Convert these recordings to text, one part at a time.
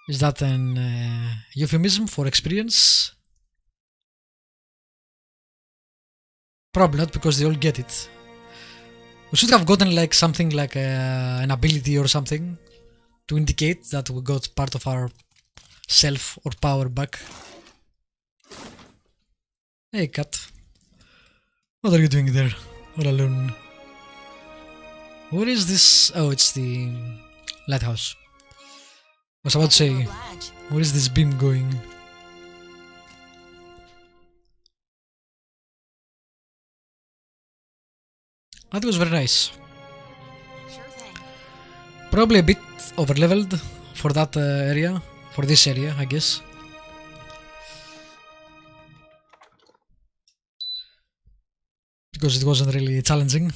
Is that an euphemism for experience? Probably not, because they all get it. We should have gotten like something like an ability or something to indicate that we got part of our self or power back. Hey cat, what are you doing there all alone? Where is this? Oh, it's the lighthouse. I was about to say, where is this beam going? That was very nice. Probably a bit overleveled for that area, for this area, I guess. Because it wasn't really challenging.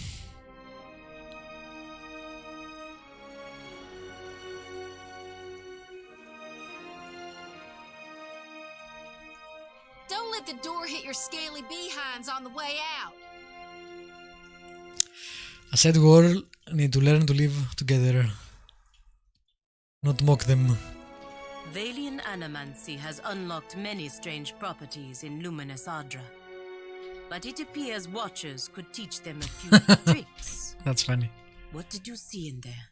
Don't let the door hit your scaly behinds on the way out. I said we all need to learn to live together, not mock them. Valian Animancy has unlocked many strange properties in luminous Adra. But it appears Watchers could teach them a few tricks. That's funny. What did you see in there?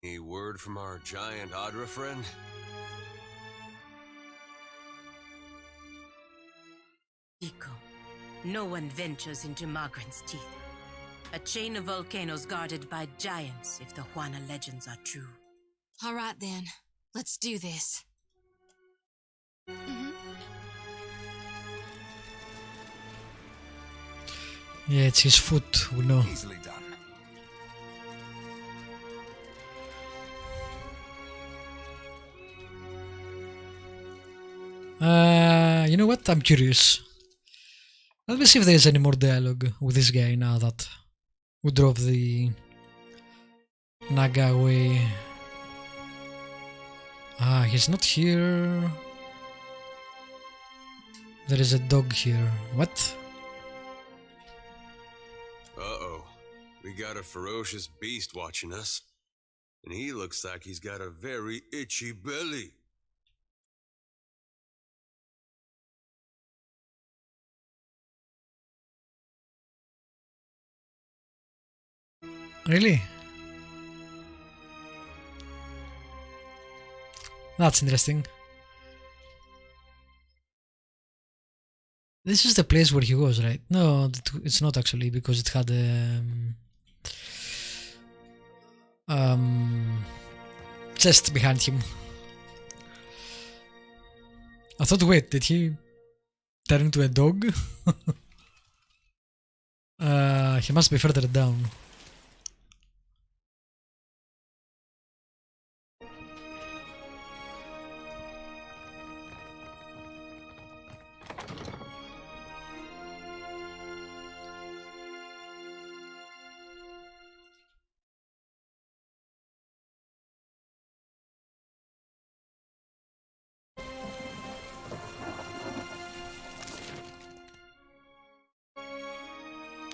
Any word from our giant Adra friend? Eco. No one ventures into Magran's teeth. A chain of volcanoes guarded by giants, if the Juana legends are true. All right then, let's do this. Yeah, it's his foot, we know. Easily done. You know what? I'm curious. Let me see if there's any more dialogue with this guy now that we drove the Naga away. Ah, he's not here. There is a dog here. What? Uh-oh. We got a ferocious beast watching us. And he looks like he's got a very itchy belly. Really? That's interesting. This is the place where he was, right? No, it's not actually, because it had a chest behind him. I thought, wait, did he turn into a dog? He must be further down.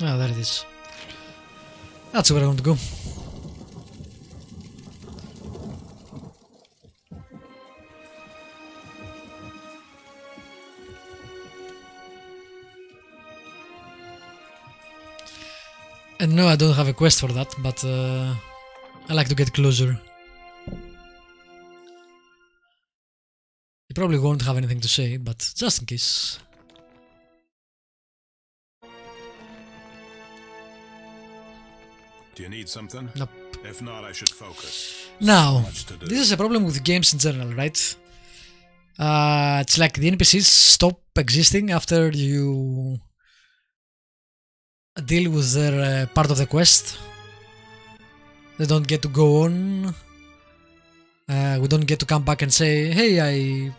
Ah, there it is. That's where I want to go. And no, I don't have a quest for that, but I like to get closer. You probably won't have anything to say, but just in case. Do you need something? Nope. If not, I should focus. Now, So much to do. this is a problem with games in general, right? It's like the NPCs stop existing after you deal with their part of the quest. They don't get to go on. We don't get to come back and say, hey, I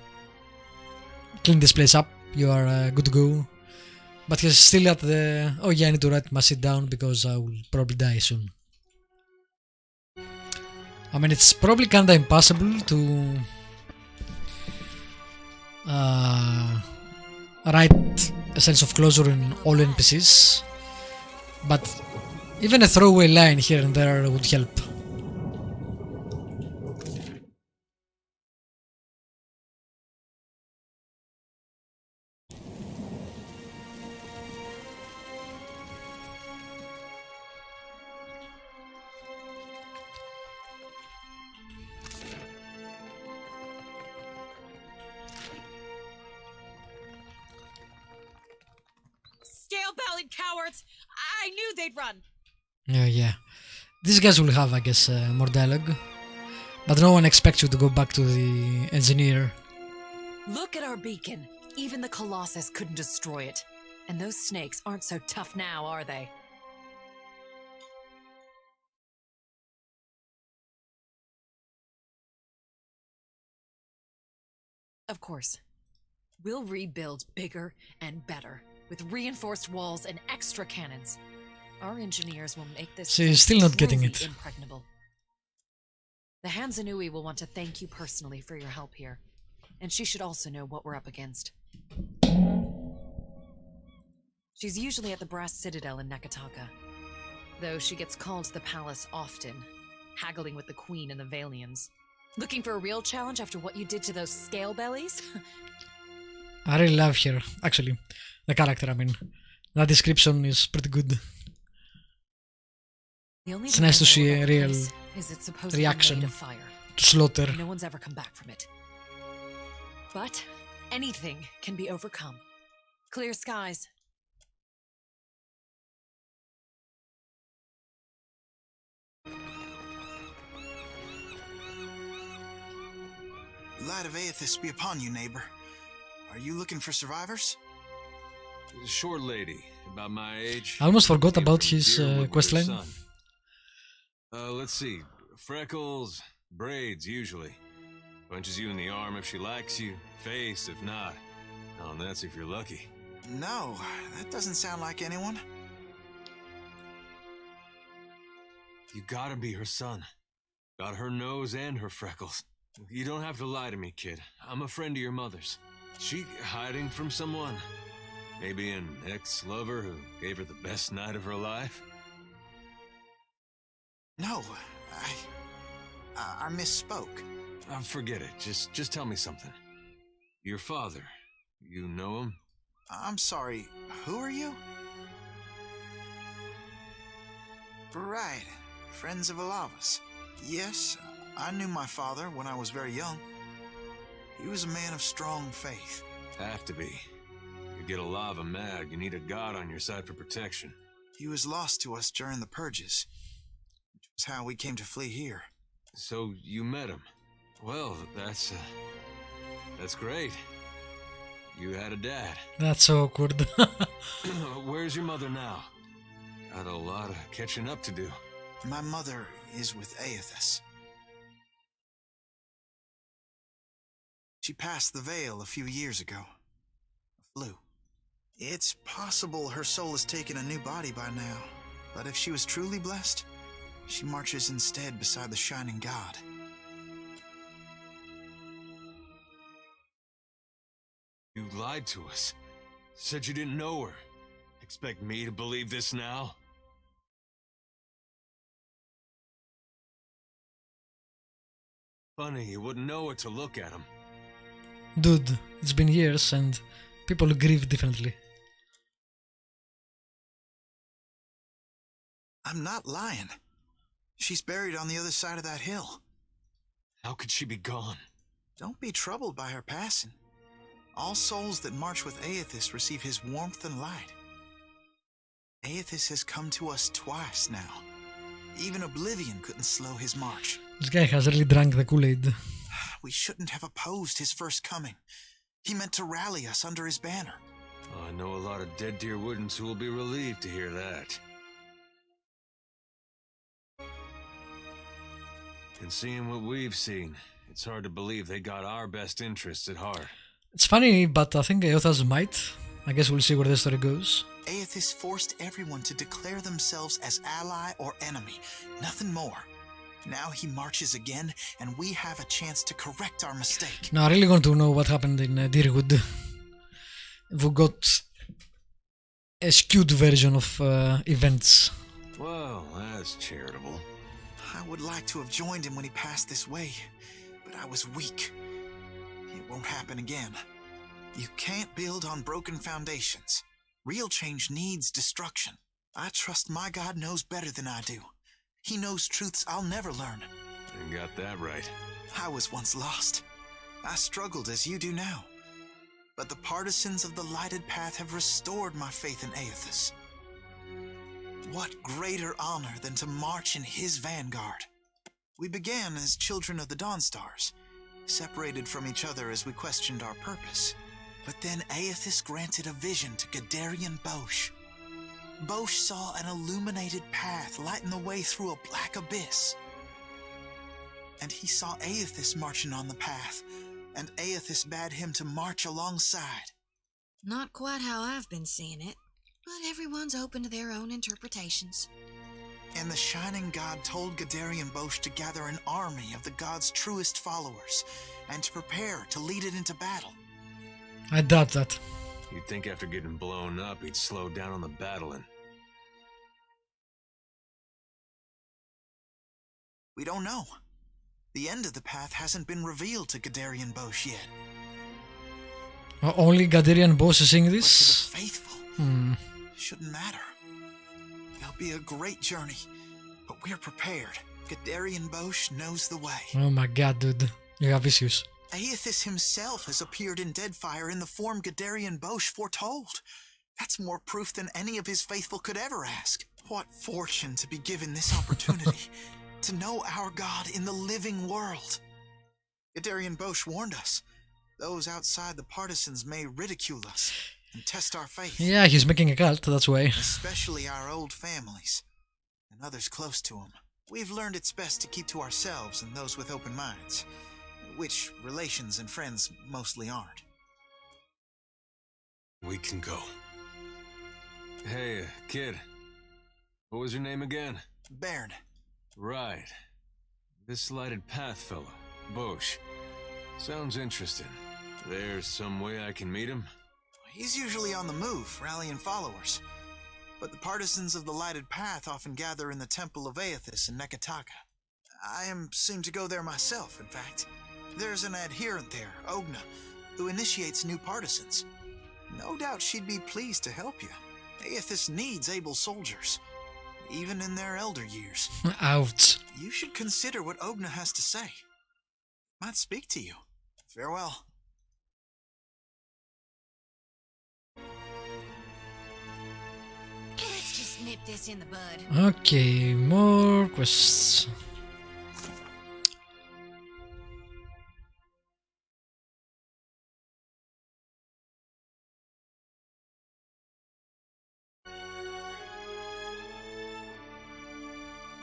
cleaned this place up, you are good to go. But he's still at the, oh yeah, I need to write my shit down because I will probably die soon. I mean, it's probably kinda impossible to write a sense of closure in all NPCs, but even a throwaway line here and there would help. cowards! I knew they'd run! Yeah. These guys will have, I guess, more dialogue. But no one expects you to go back to the engineer. Look at our beacon. Even the Colossus couldn't destroy it. And those snakes aren't so tough now, are they? Of course. We'll rebuild bigger and better, with reinforced walls and extra cannons. Our engineers will make this She's still not getting truly it. impregnable. The Hanzanui will want to thank you personally for your help here. And she should also know what we're up against. She's usually at the Brass Citadel in Nekataka, though she gets called to the palace often, haggling with the Queen and the Valians. Looking for a real challenge after what you did to those scale bellies? I really love her, actually. The character, I mean. That description is pretty good. The only It's thing nice I to know see about a the real place is it's supposed reaction to be made of fire. to slaughter. No one's ever come back from it. But anything can be overcome. Clear skies. Light of Aethys be upon you, neighbor. Are you looking for survivors? Short lady, about my age. I almost forgot Came about from his Deerwood with her questline. son. Let's see. Freckles, braids, usually. Punches you in the arm if she likes you. Face, if not. Oh, and that's if you're lucky. No, that doesn't sound like anyone. You gotta be her son. Got her nose and her freckles. You don't have to lie to me, kid. I'm a friend of your mother's. She hiding from someone? Maybe an ex-lover who gave her the best night of her life? No, I misspoke. Forget it. Just tell me something. Your father, you know him? I'm sorry, who are you? Right, friends of Alavas. Yes, I knew my father when I was very young. He was a man of strong faith. Have to be. You get a lava mad, you need a god on your side for protection. He was lost to us during the purges, which was how we came to flee here. So you met him. Well, that's great. You had a dad. That's so awkward. Where's your mother now? Got a lot of catching up to do. My mother is with Aethys. She passed the veil a few years ago. A flu. It's possible her soul has taken a new body by now, but if she was truly blessed, she marches instead beside the shining god. You lied to us. Said you didn't know her. Expect me to believe this now? Funny, you wouldn't know it to look at him. Dude, it's been years and people grieve differently. I'm not lying. She's buried on the other side of that hill. How could she be gone? Don't be troubled by her passing. All souls that march with Aethys receive his warmth and light. Aethys has come to us twice now. Even oblivion couldn't slow his march. This guy has really drank the Kool-Aid. We shouldn't have opposed his first coming. He meant to rally us under his banner. Oh, I know a lot of dead deer woodens who will be relieved to hear that. And seeing what we've seen, it's hard to believe they got our best interests at heart. It's funny, but I think Aethys might. I guess we'll see where the story goes. Aethys forced everyone to declare themselves as ally or enemy, nothing more. Now he marches again, and we have a chance to correct our mistake. Now I really want to know what happened in Deerwood. We got a skewed version of events. Well, that's charitable. I would like to have joined him when he passed this way, but I was weak. It won't happen again. You can't build on broken foundations. Real change needs destruction. I trust my God knows better than I do. He knows truths I'll never learn. You got that right. I was once lost. I struggled as you do now. But the partisans of the lighted path have restored my faith in Aethys. what greater honor than to march in his vanguard? We began as children of the Dawnstars, separated from each other as we questioned our purpose. But then Aethys granted a vision to Gadarian Bosch. Bosch saw an illuminated path lighten the way through a black abyss. And he saw Aethys marching on the path, and Aethys bade him to march alongside. Not quite how I've been seeing it, but everyone's open to their own interpretations. And the Shining God told Gadarian Bosch to gather an army of the God's truest followers, and to prepare to lead it into battle. I doubt that. You'd think after getting blown up, he'd slow down on the battling. We don't know. The end of the path hasn't been revealed to Gadarian Bosch yet. Only Gadarian Bosch is seeing But to this? the faithful, shouldn't matter. It'll be a great journey, but we're prepared. Gadarian Bosch knows the way. Oh my god, dude. You have issues. Aethys himself has appeared in Deadfire in the form Gadarian Bosch foretold. That's more proof than any of his faithful could ever ask. What fortune to be given this opportunity, to know our God in the living world. Gadarian Bosch warned us. Those outside the partisans may ridicule us and test our faith. Yeah, he's making a cult, that's why. Especially our old families and others close to him. We've learned it's best to keep to ourselves and those with open minds, which relations and friends mostly aren't. We can go. Hey, kid. What was your name again? Bairn. Right. This lighted path fella, Bosch. Sounds interesting. There's some way I can meet him? He's usually on the move, rallying followers. But the partisans of the lighted path often gather in the temple of Aethys in Nekataka. I seem to go there myself, in fact. There's an adherent there, Ogna, who initiates new partisans. No doubt she'd be pleased to help you. Aethys needs able soldiers, even in their elder years. Ouch. You should consider what Ogna has to say. Might speak to you. Farewell. Let's just nip this in the bud. Okay, more quests.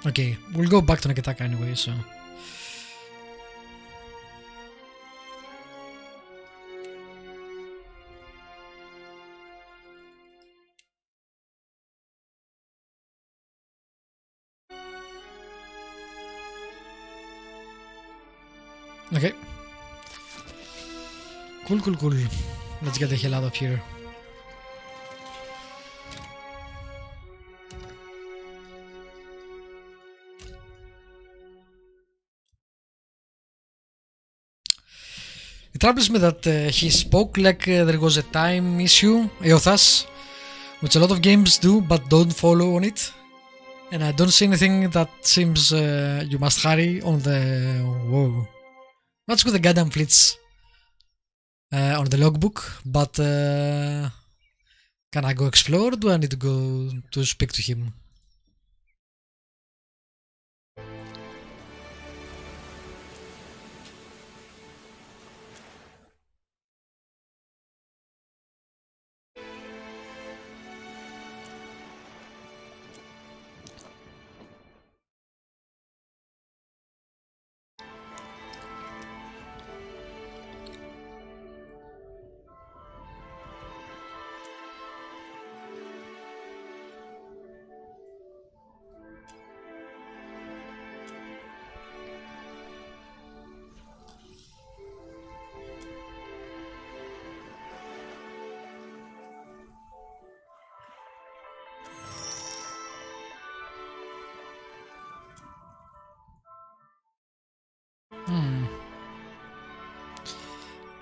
Okay, we'll go back to Nekataka anyway, so... Okay. Cool. Let's get the hell out of here. It troubles me that he spoke like there was a time issue, Eothas, which a lot of games do but don't follow on it. And I don't see anything that seems you must hurry on the... Whoa. What's with the goddamn fleets on the logbook, but can I go explore or do I need to go to speak to him?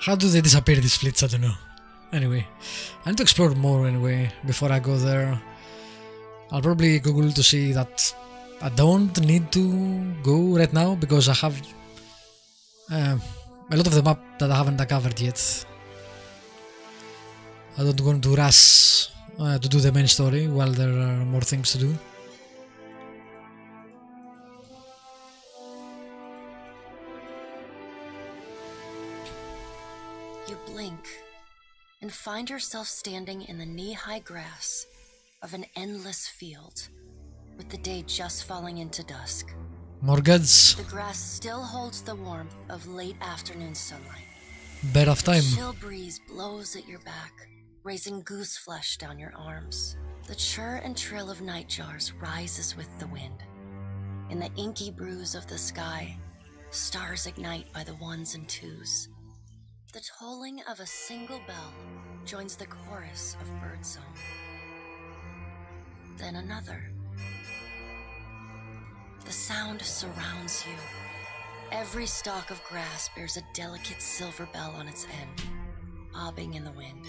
How do they disappear, these fleets? I don't know. Anyway, I need to explore more anyway before I go there. I'll probably Google to see that I don't need to go right now because I have a lot of the map that I haven't covered yet. I don't want to rush to do the main story while there are more things to do. You blink and find yourself standing in the knee-high grass of an endless field, with the day just falling into dusk. More goods. The grass still holds the warmth of late afternoon sunlight. Bed of time. The chill breeze blows at your back, raising goose flesh down your arms. The chirr and trill of nightjars rises with the wind. In the inky bruise of the sky, stars ignite by the ones and twos. The tolling of a single bell joins the chorus of birdsong. Then another. The sound surrounds you. Every stalk of grass bears a delicate silver bell on its end, bobbing in the wind.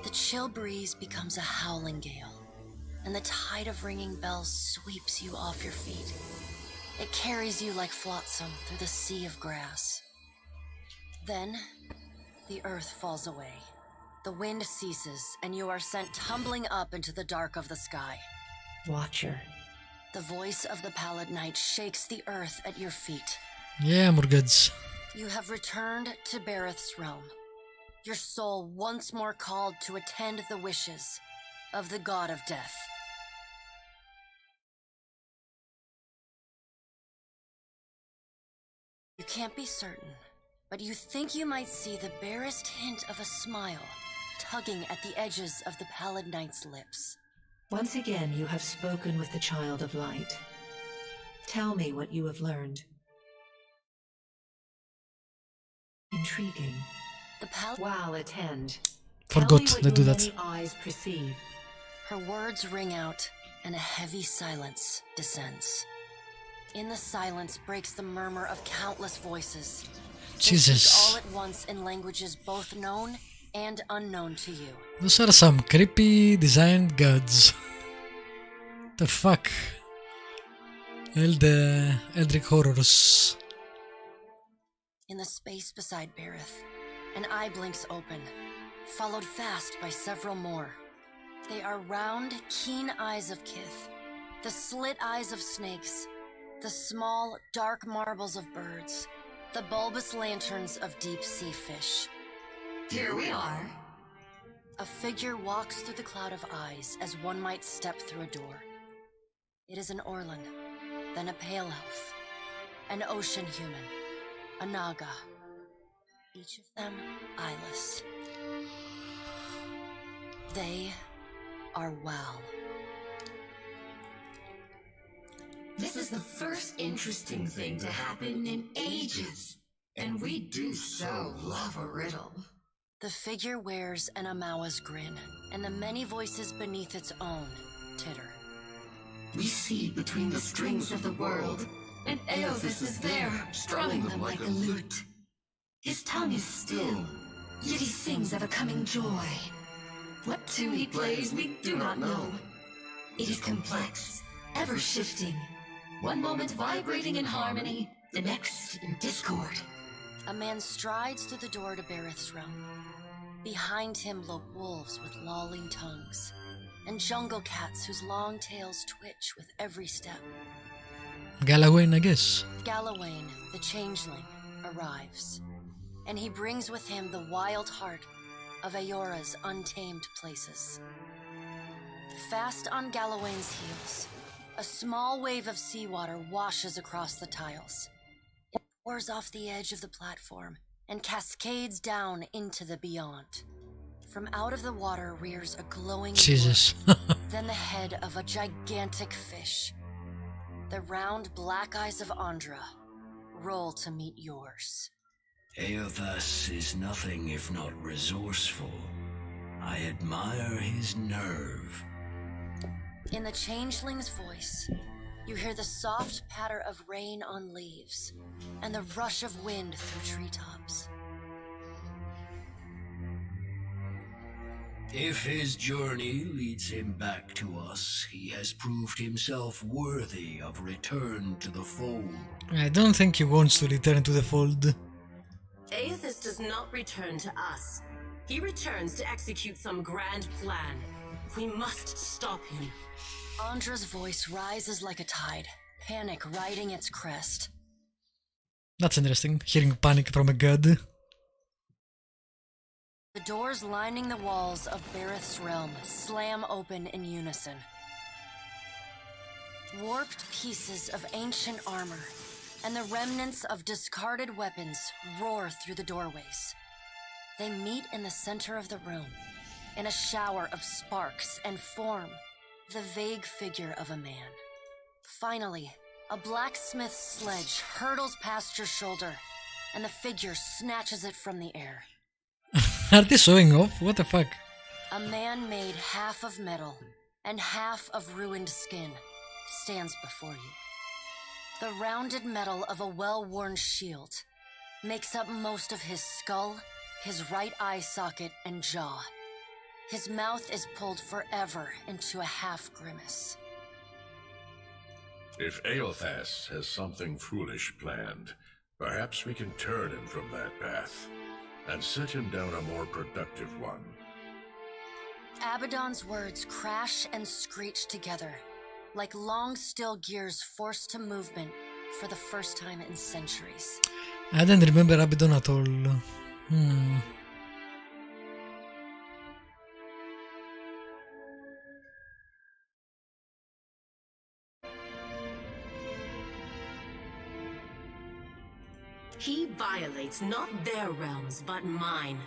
The chill breeze becomes a howling gale, and the tide of ringing bells sweeps you off your feet. It carries you like flotsam through the sea of grass. Then, the earth falls away. The wind ceases, and you are sent tumbling up into the dark of the sky. Watcher. The voice of the pallid night shakes the earth at your feet. Yeah, more goods. You have returned to Bareth's realm. Your soul once more called to attend the wishes of the god of death. You can't be certain, but you think you might see the barest hint of a smile tugging at the edges of the pallid knight's lips. Once again, you have spoken with the Child of Light. Tell me what you have learned. Intriguing. The While attend. Forgot Tell me they what do your that. many eyes perceive. Her words ring out, and a heavy silence descends. In the silence breaks the murmur of countless voices. They speak all Jesus. at once in languages both known and unknown to you. Those are some creepy designed gods. The fuck? Eldritch horrors. In the space beside Bareth, an eye blinks open, followed fast by several more. They are round, keen eyes of Kith, the slit eyes of snakes, the small, dark marbles of birds, the bulbous lanterns of deep-sea fish. Here we are. A figure walks through the cloud of eyes as one might step through a door. It is an Orland, then a pale elf, an ocean human, a naga, each of them eyeless. They are Wal. This is the first interesting thing to happen in ages, and we do so love a riddle. The figure wears an Amawa's grin, and the many voices beneath its own titter. We see between the strings of the world, and Eothas is there, strumming them like a lute. His tongue is still, yet he sings of a coming joy. What tune he plays, we do not know. It is complex, ever shifting. One moment vibrating in harmony, the next in discord. A man strides through the door to Bareth's realm. Behind him lope wolves with lolling tongues, and jungle cats whose long tails twitch with every step. Galawain, I guess. Galawain, the changeling, arrives, and he brings with him the wild heart of Aora's untamed places. Fast on Galawain's heels, a small wave of seawater washes across the tiles. It pours off the edge of the platform and cascades down into the beyond. From out of the water rears a glowing Jesus. wood, then the head of a gigantic fish. The round black eyes of Andra roll to meet yours. Eothas is nothing if not resourceful. I admire his nerve. In the changeling's voice, you hear the soft patter of rain on leaves and the rush of wind through treetops. If his journey leads him back to us, he has proved himself worthy of return to the fold. I don't think he wants to return to the fold. Eothas does not return to us. He returns to execute some grand plan. We must stop him. Andra's voice rises like a tide, panic riding its crest. That's interesting, hearing panic from a god. The doors lining the walls of Bareth's realm slam open in unison. Warped pieces of ancient armor and the remnants of discarded weapons roar through the doorways. They meet in the center of the room, in a shower of sparks, and form the vague figure of a man. Finally, a blacksmith's sledge hurtles past your shoulder, and the figure snatches it from the air. Are they showing off? What the fuck? A man made half of metal and half of ruined skin stands before you. The rounded metal of a well-worn shield makes up most of his skull, his right eye socket, and jaw. His mouth is pulled forever into a half grimace. If Eothas has something foolish planned, perhaps we can turn him from that path and set him down a more productive one. Abaddon's words crash and screech together, like long still gears forced to movement for the first time in centuries. I don't remember Abaddon at all. He violates not their realms, but mine.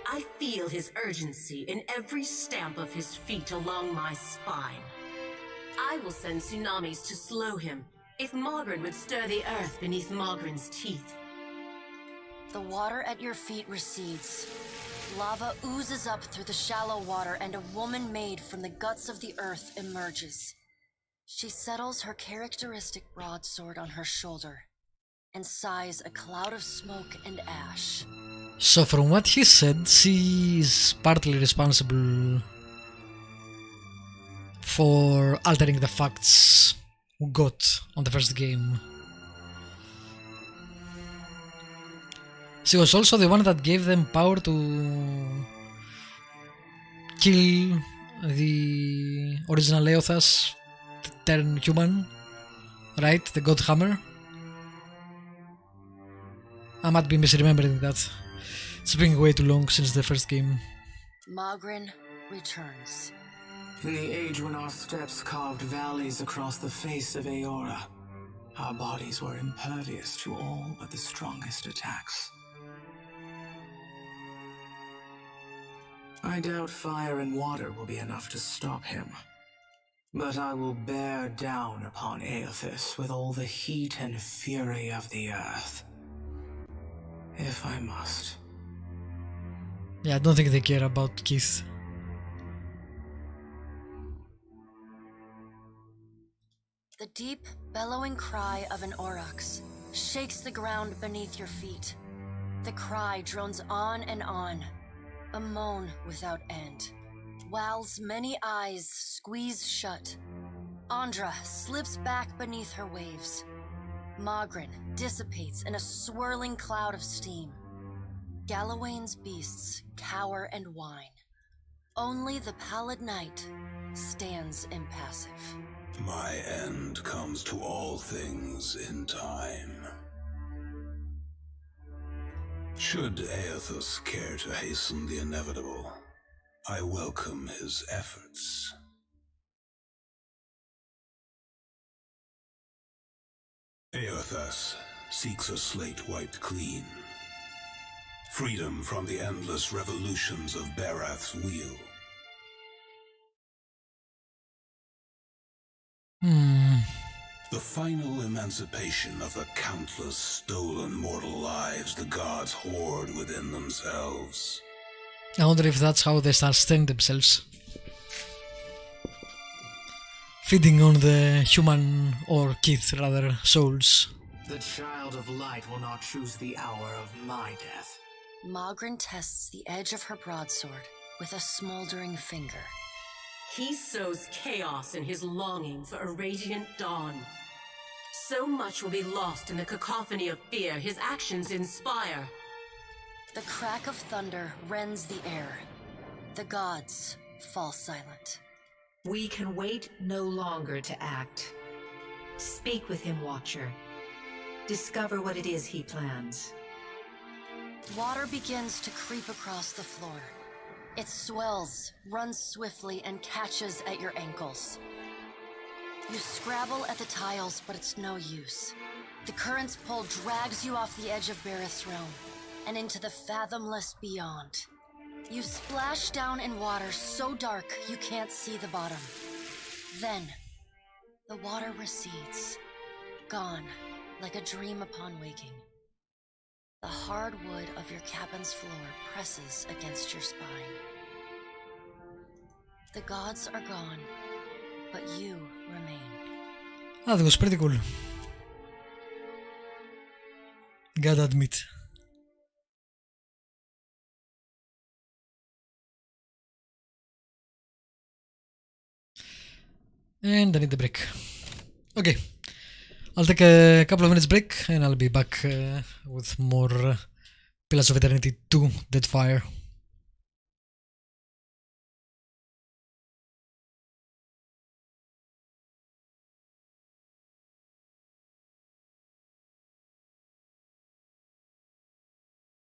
I feel his urgency in every stamp of his feet along my spine. I will send tsunamis to slow him, if Mogren would stir the earth beneath Mogren's teeth. The water at your feet recedes. Lava oozes up through the shallow water, and a woman made from the guts of the earth emerges. She settles her characteristic broadsword on her shoulder and sighs a cloud of smoke and ash. So from what he said, she is partly responsible for altering the facts we got on the first game. She was also the one that gave them power to kill the original Eothas, turn human, right? The God Hammer. I might be misremembering that. It's been way too long since the first game. Mogren returns. In the age when our steps carved valleys across the face of Aora, our bodies were impervious to all but the strongest attacks. I doubt fire and water will be enough to stop him. But I will bear down upon Eothas with all the heat and fury of the earth. If I must. Yeah, I don't think they care about Keith. The deep, bellowing cry of an aurochs shakes the ground beneath your feet. The cry drones on and on, a moan without end. Wal's many eyes squeeze shut. Andra slips back beneath her waves. Mogren dissipates in a swirling cloud of steam. Galawain's beasts cower and whine. Only the pallid night stands impassive. My end comes to all things in time. Should Eothas care to hasten the inevitable, I welcome his efforts. Eothas seeks a slate wiped clean. Freedom from the endless revolutions of Barath's wheel. The final emancipation of the countless stolen mortal lives the gods hoard within themselves. I wonder if that's how they start stirring themselves. Feeding on the human, or Keith rather, souls. The Child of Light will not choose the hour of my death. Mogren tests the edge of her broadsword with a smoldering finger. He sows chaos in his longing for a radiant dawn. So much will be lost in the cacophony of fear his actions inspire. The crack of thunder rends the air. The gods fall silent. We can wait no longer to act. Speak with him, Watcher. Discover what it is he plans. Water begins to creep across the floor. It swells, runs swiftly, and catches at your ankles. You scrabble at the tiles, but it's no use. The current's pull drags you off the edge of Bareth's realm and into the fathomless beyond. You splash down in water so dark you can't see the bottom. Then, the water recedes, gone like a dream upon waking. The hard wood of your cabin's floor presses against your spine. The gods are gone, but you remain. That was pretty cool. Gotta admit. And I need the break. Okay. I'll take a couple of minutes break and I'll be back with more Pillars of Eternity 2 Deadfire.